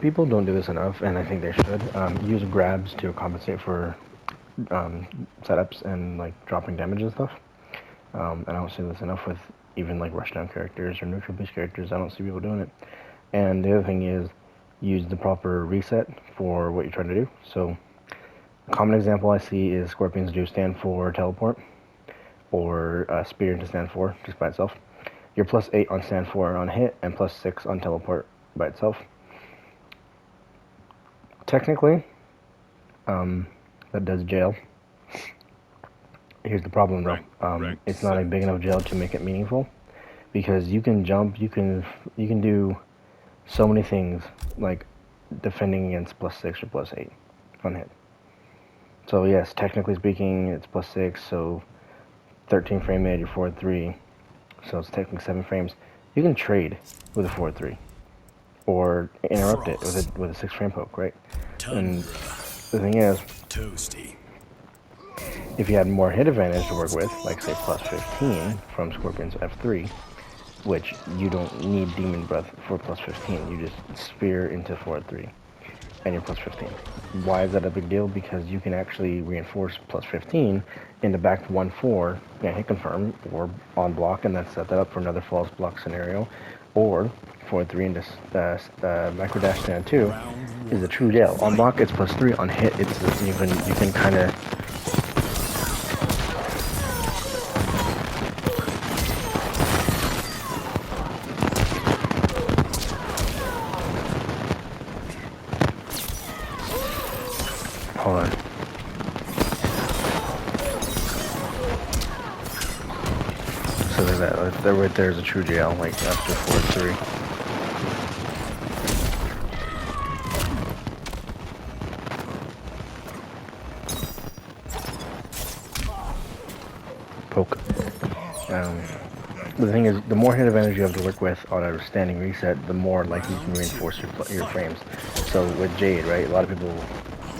People don't do this enough, and I think they should. Use grabs to compensate for setups and like dropping damage and stuff. And I don't see this enough with even like rushdown characters or neutral boost characters. I don't see people doing it. And the other thing is use the proper reset for what you're trying to do. So a common example I see is Scorpions do stand for teleport, or Spear to stand for just by itself. You're +8 on stand for on hit and +6 on teleport by itself. Technically, that does jail. Here's the problem though. It's not a big enough jail to make it meaningful, because you can jump, you can do so many things like defending against +6 or +8 on hit. So yes, technically speaking, it's +6, so 13 frame rate, you're forward 3, so it's technically 7 frames. You can trade with a forward 3, or interrupt it with a 6 frame poke, right? And the thing is, Toasty. if you had more hit advantage to work with, like say +15 from Scorpion's F3, which you don't need Demon Breath for +15, you just Spear into forward 3, and you're +15. Why is that a big deal? Because you can actually reinforce +15 into back 1-4, hit confirm, or on block, and then set that up for another false block scenario, or forward 3 into micro dash stand 2 is a true jail. On block it's +3, on hit it's you can kind of hold on. So there's that. There, right there's a true jail, like after forward 3. Poke. The thing is, the more hit advantage you have to work with on a standing reset, the more likely you can reinforce your frames. So with Jade, right, a lot of people,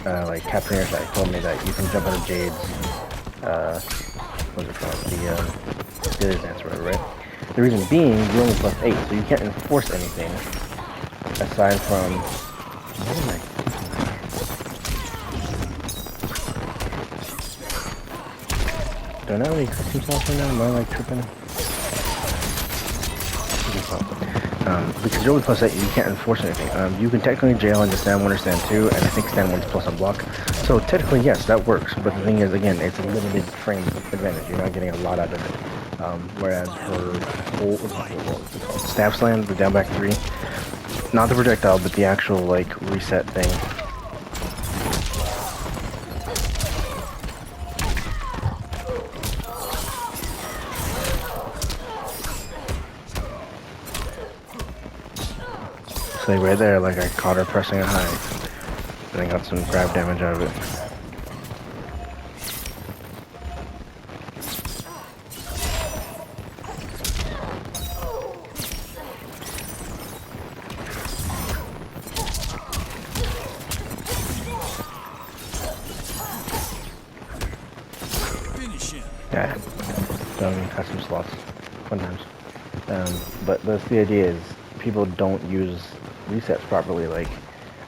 like Captain Airshot told me that you can jump out of Jade's, what's it called, the dance road, right? The reason being, you're only +8, so you can't enforce anything aside from, what am I? Do I not really custom sauce right now? Am I like tripping? Because you're only +8, you can't enforce anything. You can technically jail into stand 1 or stand 2, and I think stand 1 is plus on block. So technically, yes, that works. But the thing is, again, it's a limited frame advantage. You're not getting a lot out of it. Whereas her whole staff slam, the down back 3, not the projectile, but the actual like reset thing. So right there, like I caught her pressing it high, and I got some grab damage out of it. Yeah, done custom slots, fun times. But that's the idea is people don't use resets properly. Like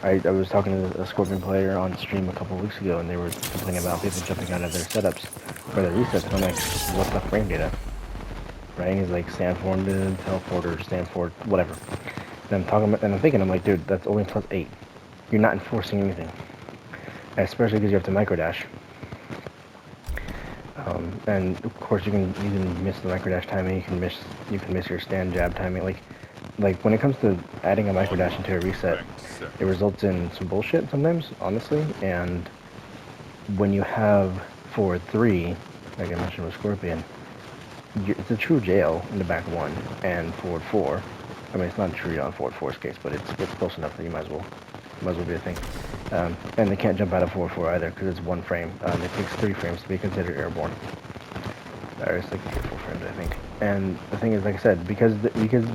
I was talking to a Scorpion player on stream a couple weeks ago, and they were complaining about people jumping out of their setups for their resets. And I'm like, what's the frame data? Right? And he's like, stand for into teleporter, stand for whatever. And I'm talking, and I'm thinking, I'm like, dude, that's only +8. You're not enforcing anything, especially because you have to micro dash. And of course you can miss the micro dash timing. You can miss your stand jab timing. Like when it comes to adding a micro dash into a reset, it results in some bullshit sometimes, honestly. And when you have forward 3, like I mentioned with Scorpion, it's a true jail in the back 1 and forward 4. I mean, it's not a true jail in forward 4's case, but it's close enough that you might as well be a thing. And they can't jump out of forward 4 either because it's 1 frame. It takes 3 frames to be considered airborne. Or it's like 4 frames, I think. And the thing is, like I said, because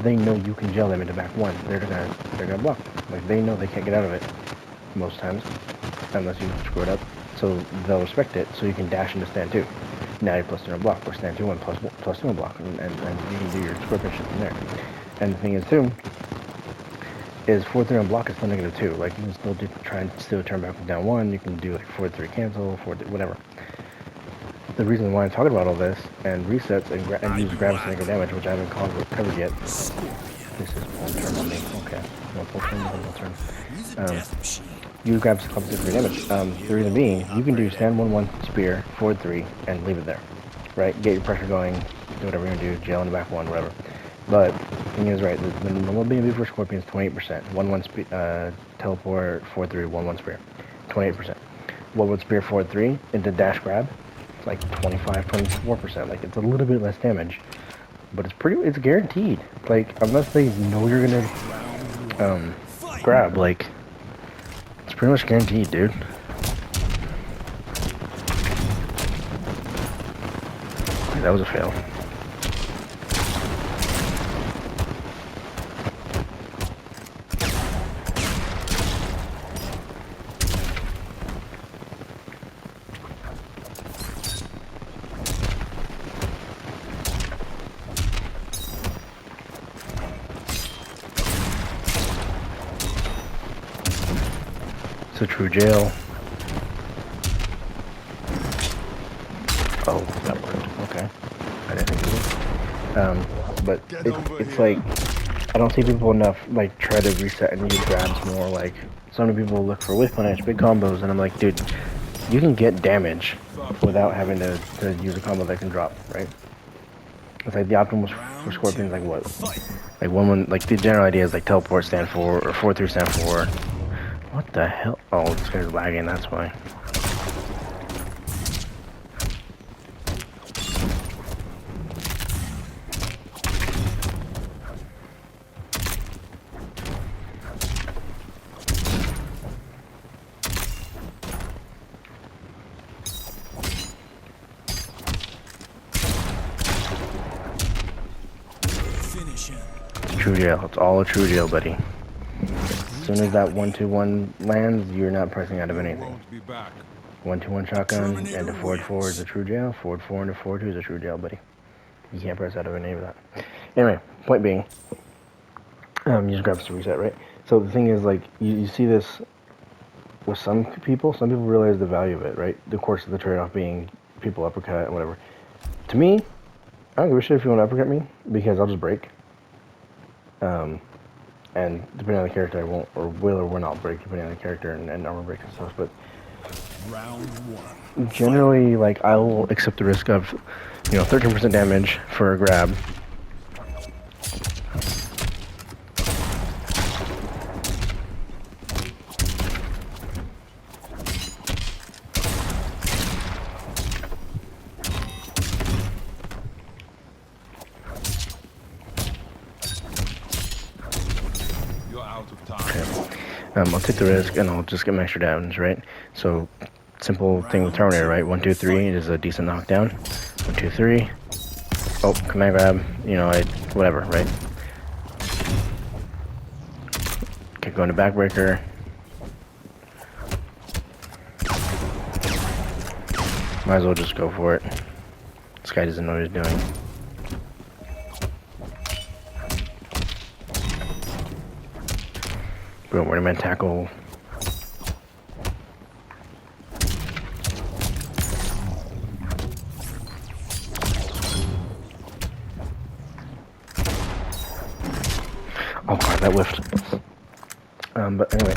they know you can jail them into back 1, they're gonna block. Like they know they can't get out of it most times, unless you screw it up. So they'll respect it. So you can dash into stand 2. Now you're +2 on block, or stand 2 1 +2 on block, and you can do your Scorpion shit from there. And the thing is too, is 4-3 on block is still -2. Like you can still try and still turn back with down 1. You can do like 4-3 cancel, 4-3, whatever. The reason why I'm talking about all this and resets and use grabs to make damage, which I haven't covered yet. This is one turn on me. Okay, one full turn, one turn. Use grabs to compensate for damage. The reason being, you can do stand 1-1 spear, forward 3, and leave it there. Right? Get your pressure going, do whatever you're gonna do, jail in the back 1, whatever. But the thing is, right, the normal BNB for Scorpion is 28%. 1-1 teleport, 4-3, 1-1 spear. 28%. 1-1 spear, 4-3 into dash grab. It's like 25, 24%. Like it's a little bit less damage, but it's guaranteed. Like unless they know you're gonna grab, like it's pretty much guaranteed, dude. Okay, that was a fail. It's a true jail. Oh, that worked. Okay. I didn't think it would. But it's like, I don't see people enough, like, try to reset and use grabs more. Like, so many people look for whiff punish, big combos, and I'm like, dude, you can get damage without having to use a combo that can drop, right? It's like the optimal for Scorpions, like what? Like 1-1, like the general idea is like teleport stand 4, or 4-3 stand 4. What the hell? Oh, this guy's lagging, that's why. True jail. It's all a true jail, buddy. As soon as that 1-2-1 lands, you're not pressing out of anything. 1-2-1 shotgun and a forward 4 is a true jail. Forward 4 and a forward 2 is a true jail, buddy. You can't press out of any of that. Anyway, point being, you just grab to reset, right? So the thing is, like, you see this with some people. Some people realize the value of it, right? Of course, the trade-off being people uppercut and whatever. To me, I don't give a shit if you want to uppercut me because I'll just break. And depending on the character, I won't, or will not break, depending on the character and armor break and stuff. But round 1. Generally, like, I'll accept the risk of, 13% damage for a grab. I'll take the risk and I'll just get my extra damage, right? So, simple thing with Terminator, right? 1, 2, 3 is a decent knockdown. 1, 2, 3. Oh, command grab, whatever, right? Keep going to backbreaker. Might as well just go for it. This guy doesn't know what he's doing. Boom, where man tackle. Oh god, that whiffed. But anyway,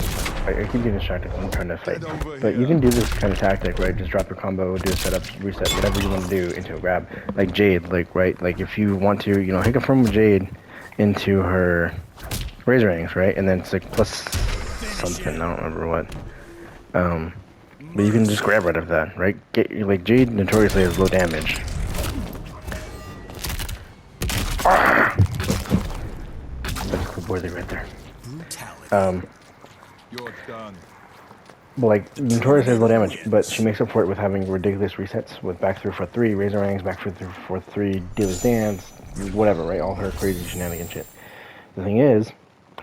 I keep getting distracted. I'm trying to fight. But you can do this kind of tactic, right? Just drop your combo, do a setup, reset, whatever you want to do into a grab. Like Jade, like, right? Like if you want to, hit confirm with Jade into her Razor Rings, right? And then it's like plus something, I don't remember what. But you can just grab right of that, right? Like Jade notoriously has low damage. That's clipworthy right there. You're done. But like notoriously has low damage, but she makes up for it with having ridiculous resets with back through for 3, Razor Rings, back through for 3, Dealer's Dance, whatever, right? All her crazy shenanigan shit. The thing is,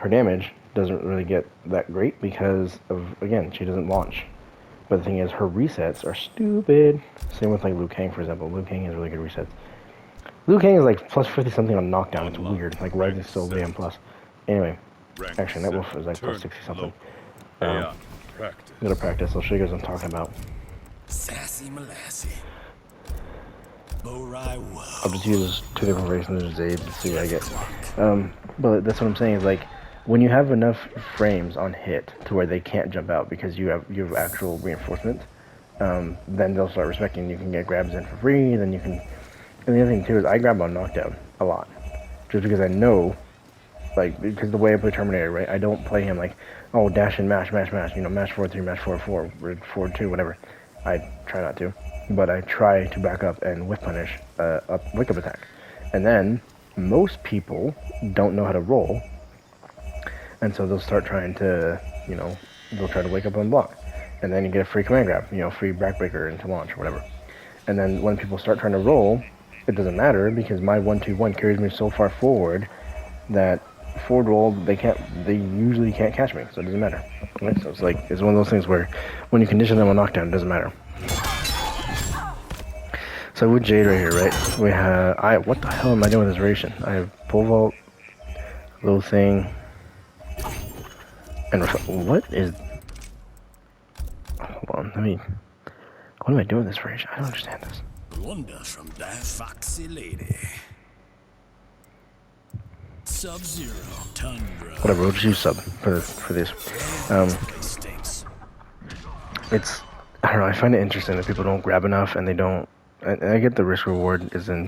her damage doesn't really get that great because of, again, she doesn't launch. But the thing is, her resets are stupid. Same with like Liu Kang, for example. Liu Kang has really good resets. Liu Kang is like plus 50 something on knockdown. It's weird. Like Ryze is still damn plus. Anyway, Actually, Nightwolf is like plus 60 something. Practice. Go to practice. I'll show you guys what I'm talking about. Sassy Molassy. I'll just use 2 different versions of Zaid to see what I get. But that's what I'm saying is like, when you have enough frames on hit to where they can't jump out because you have actual reinforcement, then they'll start respecting. You can get grabs in for free. Then you can. And the other thing too is I grab on knockdown a lot, just because I know, like, because the way I play Terminator, right? I don't play him like, oh, dash and mash, you know, mash 4-3, mash 4-4, or 4-2, whatever. I try not to, but I try to back up and whip punish a wake up attack. And then most people don't know how to roll, and so they'll start trying to, you know, they'll try to wake up and block, and then you get a free command grab, you know, free backbreaker into launch or whatever. And then when people start trying to roll, it doesn't matter because my 1-2-1 carries me so far forward that forward roll they usually can't catch me, so it doesn't matter. Right? So it's like, it's one of those things where when you condition them on knockdown, it doesn't matter. So with Jade right here, right? We have what the hell am I doing with this ration? I have pole vault, little thing, and what is? Hold on, what am I doing with this ration? I don't understand this. Wonder from that foxy lady. Sub-Zero, Tundra. Whatever, we'll just use sub for this. It's, I don't know, I find it interesting that people don't grab enough and they don't, and I get the risk reward is in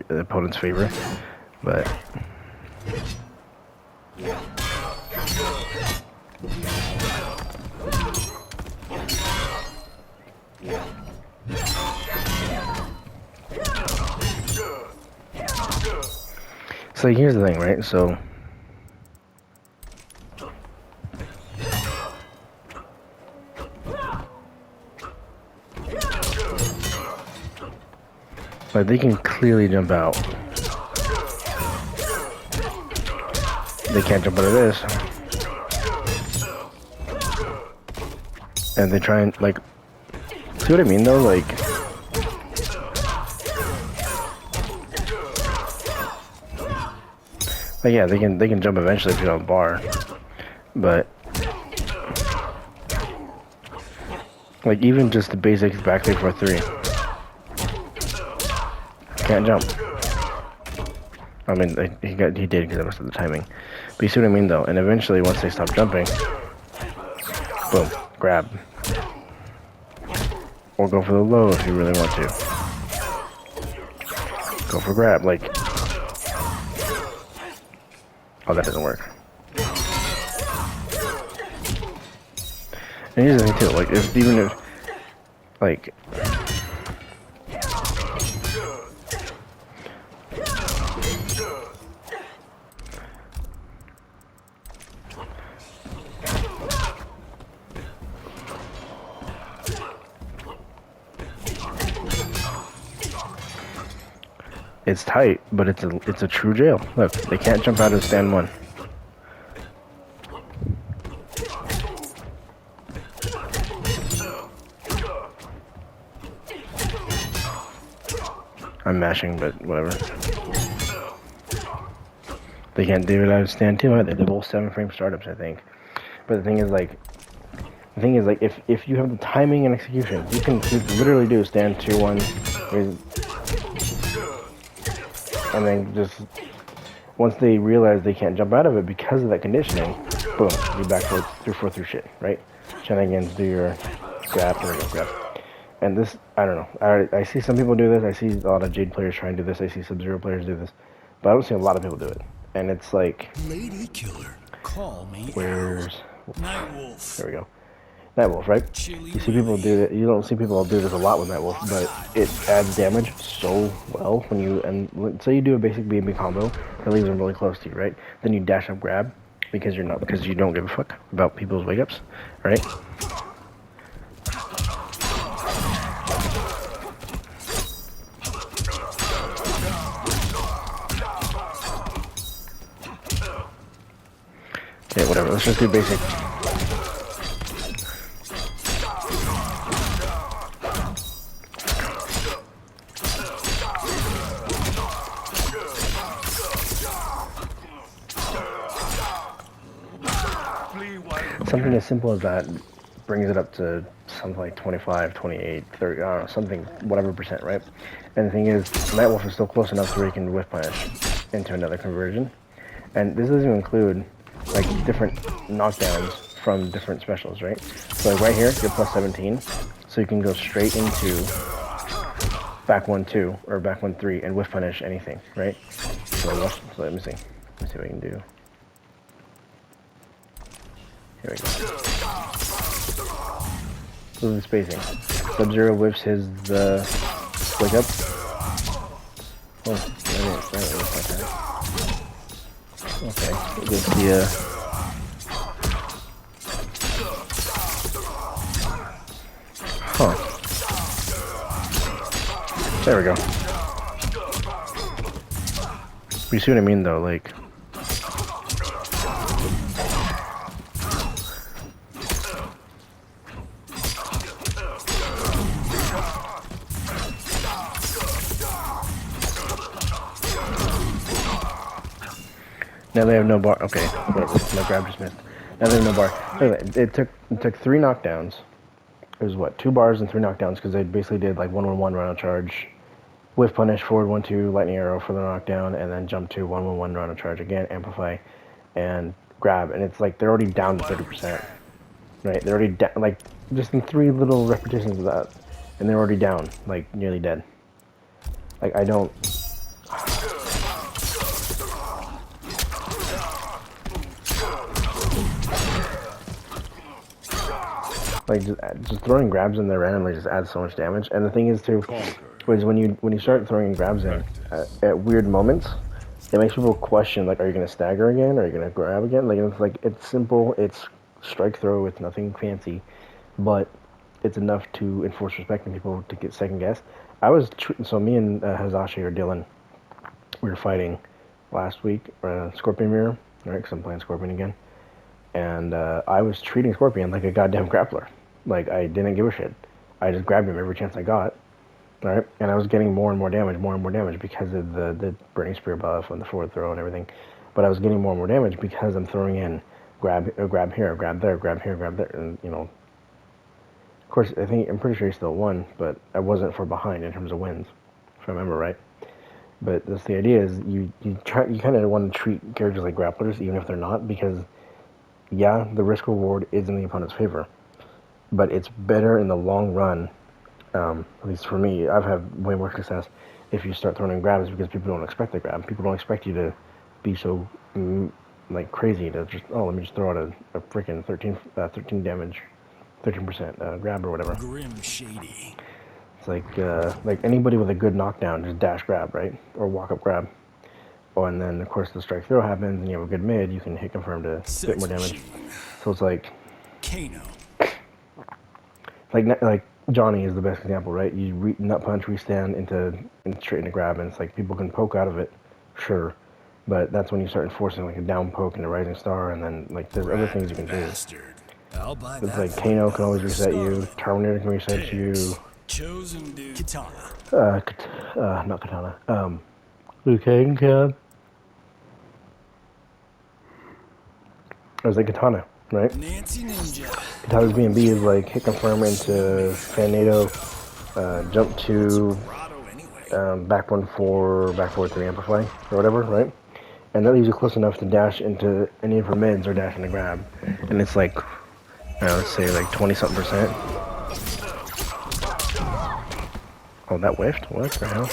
the opponent's favor, but so here's the thing, right? So like they can clearly jump out. They can't jump out of this. And they try and like, see what I mean though? Like, yeah, they can jump eventually if you don't bar, but like even just the basic back 3-4-3 can't jump. I mean, he did because I messed up the timing, but you see what I mean though. And eventually, once they stop jumping, boom, grab, or go for the low if you really want to. Go for grab, like. Oh, that doesn't work. And here's the thing too, like, even if, like, it's tight, but it's a true jail. Look, they can't jump out of stand 1. I'm mashing, but whatever. They can't do it out of stand 2 either. They're both 7-frame startups, I think. But the thing is, like, if you have the timing and execution, you can literally do stand 2-1. And then just, once they realize they can't jump out of it because of that conditioning, boom, you back 3-4-3 shit, right? Shenanigans, do your grab, And this, I don't know, I see some people do this, I see a lot of Jade players try and do this, I see Sub-Zero players do this, but I don't see a lot of people do it. And it's like, Lady Killer, call me. where's, Nightwolf. there we go. Nightwolf, right? You see people do that. You don't see people do this a lot with Nightwolf, but it adds damage so well when you, and say you do a basic B&B combo that leaves them really close to you, right? Then you dash up grab because you don't give a fuck about people's wake ups, right? Okay, whatever. Let's just do basic. something as simple as that brings it up to something like 25, 28, 30, I don't know, something, whatever percent, right? And the thing is, Nightwolf is still close enough to where you can whiff punish into another conversion. And this doesn't include, like, different knockdowns from different specials, right? So like right here, you're plus 17, so you can go straight into back 1-2 or back 1-3 and whiff punish anything, right? So let me see. Let me see what I can do. Here we go. Look at the spacing. Sub-Zero whiffs his wake up. Oh, that didn't look like that. Okay, we'll go see huh. There we go. You see what I mean though, like now they have no bar. Okay, whatever. My grab just missed. Now they have no bar. Anyway, it took 3 knockdowns. It was what, 2 bars and 3 knockdowns because they basically did like 1-1-1 run out charge, whiff punish, forward 1-2, lightning arrow for the knockdown, and then jump to 1-1-1 run out charge again, amplify, and grab. And it's like they're already down to 30%, right? They're already down, like just in 3 little repetitions of that, and they're already down, like nearly dead. Like I don't. Like just throwing grabs in there randomly just adds so much damage. And the thing is too, is when you start throwing grabs in at weird moments, it makes people question like, are you gonna stagger again? Are you gonna grab again? Like it's simple, it's strike throw, it's nothing fancy, but it's enough to enforce respect in people to get second guess. So me and Hazashi or Dylan, we were fighting last week, Scorpion Mirror, right? Because I'm playing Scorpion again. And I was treating Scorpion like a goddamn grappler. Like, I didn't give a shit. I just grabbed him every chance I got, right? And I was getting more and more damage because of the Burning Spear buff and the forward throw and everything. But I was getting more and more damage because I'm throwing in grab here, grab there, grab here, grab there. And, you know, of course, I'm pretty sure he still won, but I wasn't far behind in terms of wins, if I remember right. But that's the idea is you kind of want to treat characters like grapplers, even if they're not, because yeah, the risk reward is in the opponent's favor, but it's better in the long run. At least for me, I've had way more success if you start throwing in grabs because people don't expect the grab. People don't expect you to be so like crazy to just let me just throw out a freaking 13 damage, 13% grab or whatever. Grim Shady. It's like anybody with a good knockdown just dash grab, right, or walk up grab. Oh, and then of course the strike throw happens, and you have a good mid. You can hit confirm to get more damage. So it's like Kano. Like Johnny is the best example, right? You nut punch, restand straight into grab, and it's like people can poke out of it, sure, but that's when you start enforcing like a down poke and a rising star, and then like there's other things you can do. It's like Kano can always reset you, Terminator can reset you. Chosen dude. Katana. Not Katana. Liu Kang can. Or is it Katana, right? Nancy Ninja. Katana's B&B is like hit confirm into Fanado, jump to back 1-4, back 4-3 amplify, or whatever, right? And that leaves you close enough to dash into any of her mids or dash into grab. And it's like, let's say like 20-something%. Oh, that whiffed? What the hell?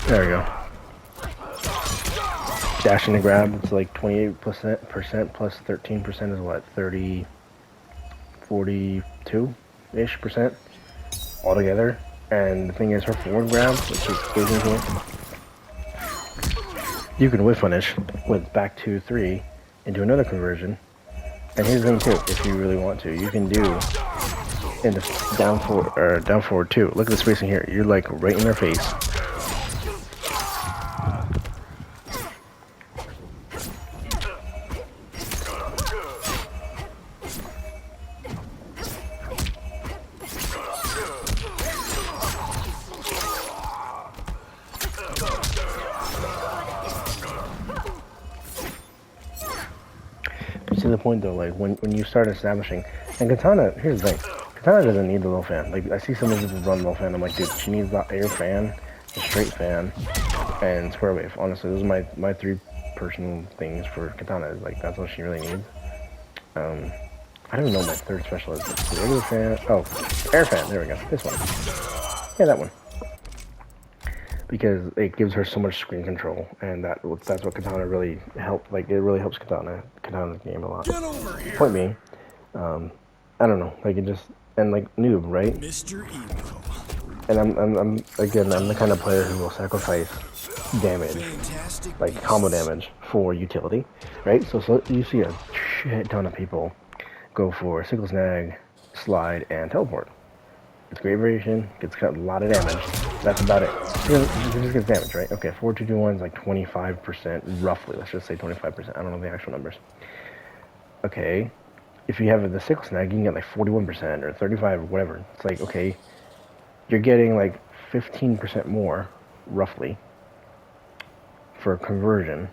There we go. Dash into grab, it's like 28% plus 13% is what? 30, 42-ish percent altogether. And the thing is, her forward grab, which is squeezing here, you can whiff punish with back 2-3 into another conversion. And here's the thing too, if you really want to, you can do in the down forward too. Look at the spacing here. You're like right in their face. to the point though, like when you start establishing, and Katana, here's the thing, Katana doesn't need the low fan. Like I see some of people run low fan, I'm like, dude, she needs the air fan, the straight fan, and square wave. Honestly, those are my three personal things for Katana. Like that's all she really needs. I don't know my third special is. The regular fan, oh, air fan. There we go. This one. Yeah, that one. Because it gives her so much screen control, and that's what Katana really helped. Like it really helps Katana's game a lot. Get over here. Point being, I don't know, like it just, and like noob, right? Mr. Emo. And I'm the kind of player who will sacrifice damage, Fantastic like combo damage, for utility, right? So you see a shit ton of people go for sickle snag, slide, and teleport. It's great variation, gets a lot of damage. That's about it. It just gets damage, right? Okay, 4, 2, 2, 1 is like 25%, roughly. Let's just say 25%. I don't know the actual numbers. Okay, if you have the sickle snag, you can get like 41% or 35 or whatever. It's like, okay, you're getting like 15% more, roughly, for conversion,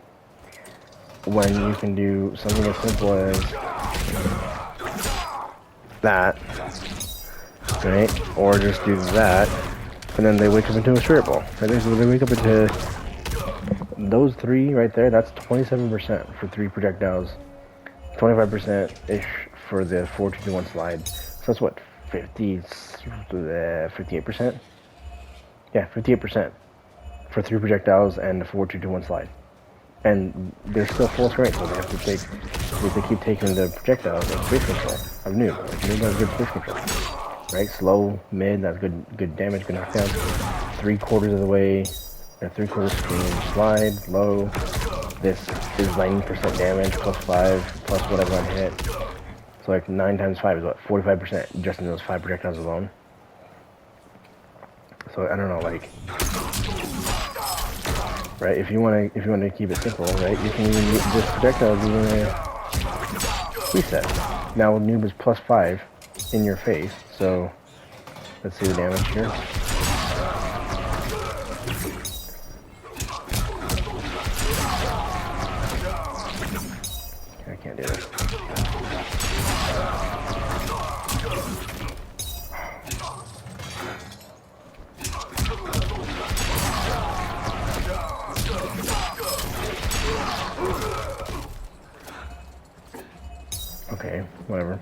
when you can do something as simple as that, right? Or just do that, and then they wake up into a spirit ball. Right? So they wake up into those three right there. That's 27% for 3 projectiles, 25%-ish for the 4, 2, 2, 1 slide. So that's what, 58%? Yeah, 58% for 3 projectiles and the 4, 2, 2, 1 slide. And they're still full strength, so they have to keep taking the projectiles and space control of noob. Like, noob has good space control. Right? Slow, mid, that's good damage, good knockdown. 3/4 of the way, or 3/4 screen, slide, low. This is 90% damage, plus 5, plus whatever on hit. So like 9 times 5 is what, 45% just in those 5 projectiles alone. So I don't know, like, right? If you want to keep it simple, right? You can even use this projectile is even a reset. Now noob is plus 5 in your face. So let's see the damage here. I can't do this. Okay, whatever.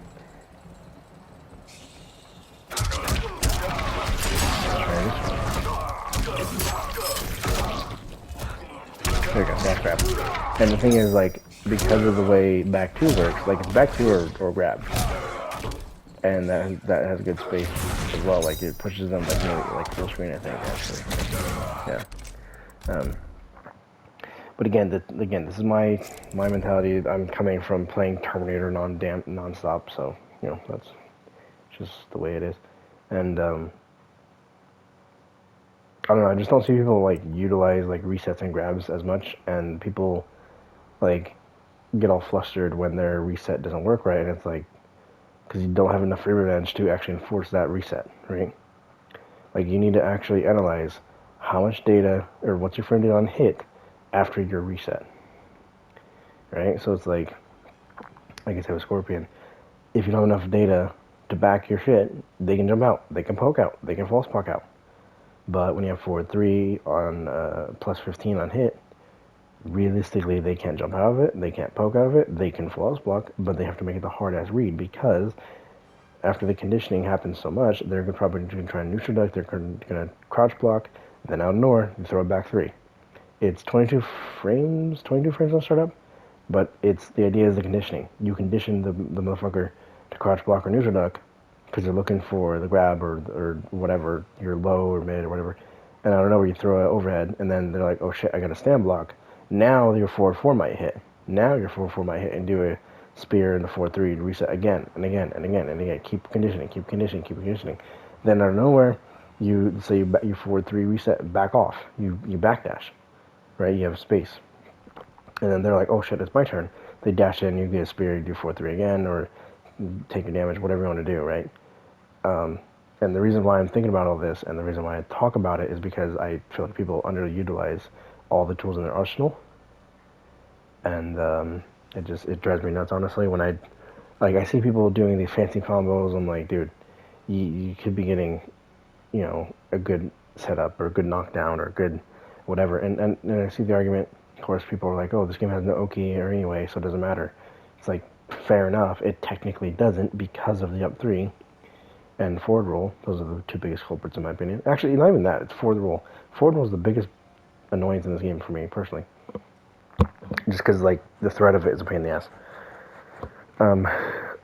There you go, dash grab. And the thing is, like, because of the way back 2 works, like, it's back 2 or grab. And that has good space as well. Like, it pushes them, like, nearly, like, full screen, I think, actually. Yeah. But again, this is my mentality. I'm coming from playing Terminator non-stop, so, you know, that's just the way it is. And, I don't know, I just don't see people, like, utilize, like, resets and grabs as much, and people, like, get all flustered when their reset doesn't work right, and it's like, because you don't have enough frame advantage to actually enforce that reset, right? Like, you need to actually analyze how much data, or what's your frame data on hit after your reset, right? So it's like I said with Scorpion, if you don't have enough data to back your shit, they can jump out, they can poke out, they can false poke out. But when you have forward 3 on plus 15 on hit, realistically they can't jump out of it, they can't poke out of it, they can flawless block, but they have to make it the hard ass read, because after the conditioning happens so much, they're probably going to try and neutral duck, they're going to crouch block, then out of nowhere, you throw it back 3. It's 22 frames on startup, but the idea is the conditioning. You condition the motherfucker to crouch block or neutral duck because you're looking for the grab or whatever, you're low or mid or whatever, and I don't know where you throw an overhead, and then they're like, oh shit, I got a stand block. Now your forward 4 might hit. Now your forward 4 might hit and do a spear and a forward 3 to reset again and again and again and again. Keep conditioning. Then out of nowhere, you forward 3 reset, back off. You backdash. Right, you have space, and then they're like, "Oh shit, it's my turn." They dash in, you get a spear, you do 4-3 again, or take your damage, whatever you want to do, right? And the reason why I'm thinking about all this, and the reason why I talk about it, is because I feel like people underutilize all the tools in their arsenal, and It drives me nuts, honestly. When I see people doing these fancy combos, I'm like, dude, you could be getting, a good setup or a good knockdown or a good whatever. And I see the argument. Of course, people are like, oh, this game has no Oki or anyway, so it doesn't matter. It's like, fair enough. It technically doesn't because of the up 3 and forward roll. Those are the two biggest culprits in my opinion. Actually, not even that. It's forward roll. Forward roll is the biggest annoyance in this game for me personally. Just because like the threat of it is a pain in the ass.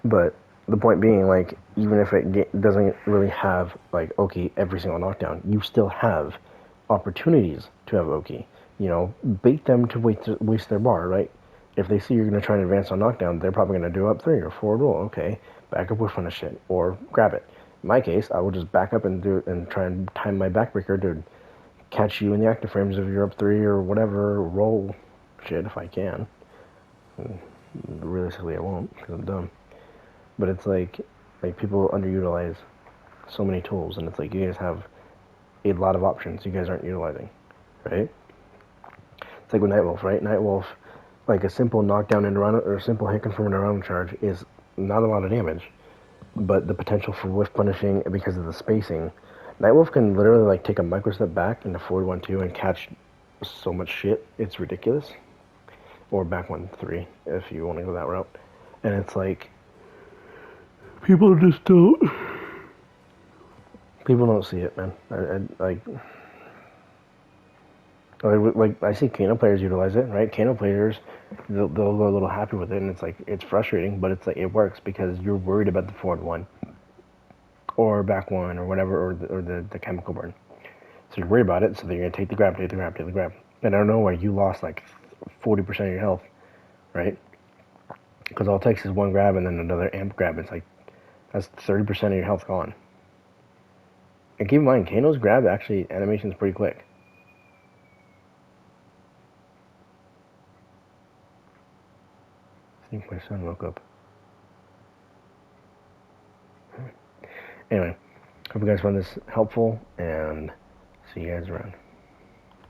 But the point being, like, even if it doesn't really have like Oki every single knockdown, you still have opportunities to have Oki. Bait them to waste their bar, right? If they see you're going to try and advance on knockdown, they're probably going to do up 3 or forward roll. Okay, back up with finish it or grab it. In my case, I will just back up and do it and try and time my backbreaker to catch you in the active frames if you're up 3 or whatever. Roll shit if I can. Realistically, I won't because I'm dumb. But it's like people underutilize so many tools, and it's like you guys have a lot of options you guys aren't utilizing, right? It's like with Nightwolf, right? Nightwolf, like a simple knockdown and run or a simple hit confirm and around charge is not a lot of damage, but the potential for whiff punishing because of the spacing. Nightwolf can literally like take a micro step back into forward 1-2 and catch so much shit, it's ridiculous. Or back 1-3 if you want to go that route. And it's like people don't see it, man. I see Kano players utilize it, right? Kano players, they'll go a little happy with it, and it's like, it's frustrating, but it's like, it works because you're worried about the forward 1 or back 1 or whatever, or the chemical burn. So you're worried about it, so you're going to take the grab. And I don't know why you lost like 40% of your health, right? Because all it takes is one grab and then another amp grab. It's like, that's 30% of your health gone. And keep in mind, Kano's grab actually, animation is pretty quick. I think my son woke up. Anyway, hope you guys found this helpful, and see you guys around.